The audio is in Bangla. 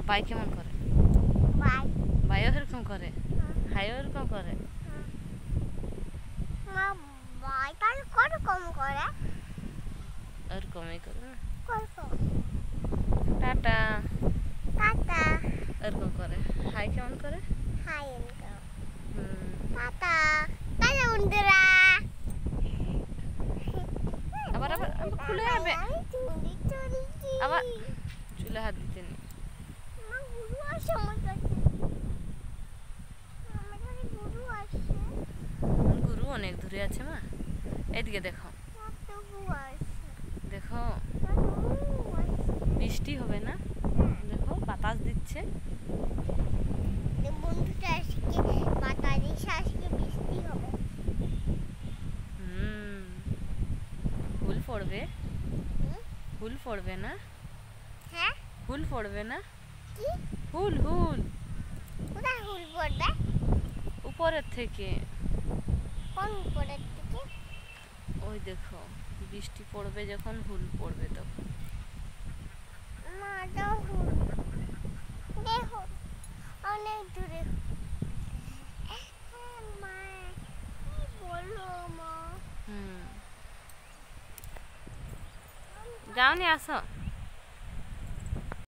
বাই কেমন করে? বাই বাইও এরকম করে, হাইও এরকম করে। মা বাই তার কম করে ওরকমই করে না? করকম টাটা টাটা এরকম করে। হাই কেমন করে? হাই এনকম হুম। টাটা টাটা বন্ধুরা আবার আবার আবার খুলে যাবে, আবার চুলে হাত দিতে নেই। মা গুরু আসে আমার কাছে, আমার কাছে গুরু আসে, গুরু অনেক দূরে আছে মা। এদিকে দেখো, কত গুরু আসে, দেখো গুরু আসে। বৃষ্টি হবে না? দেখো বাতাস দিচ্ছে। বন্ধুটা আজকে বাতাসে আজকে বৃষ্টি হবে। ফুল পড়বে, হুম? ফুল পড়বে না? হ্যাঁ ফুল পড়বে না? কি ফুল ফুল কোথায় ফুল পড়বে? উপরের থেকে। কোন উপরের থেকে? ওই দেখো বৃষ্টি পড়বে যখন ফুল পড়বে তখন। মা তো ফুল দেখো অনেক দূরে। হ্যাঁ মা কি বলো মা? যাওনি, আসো।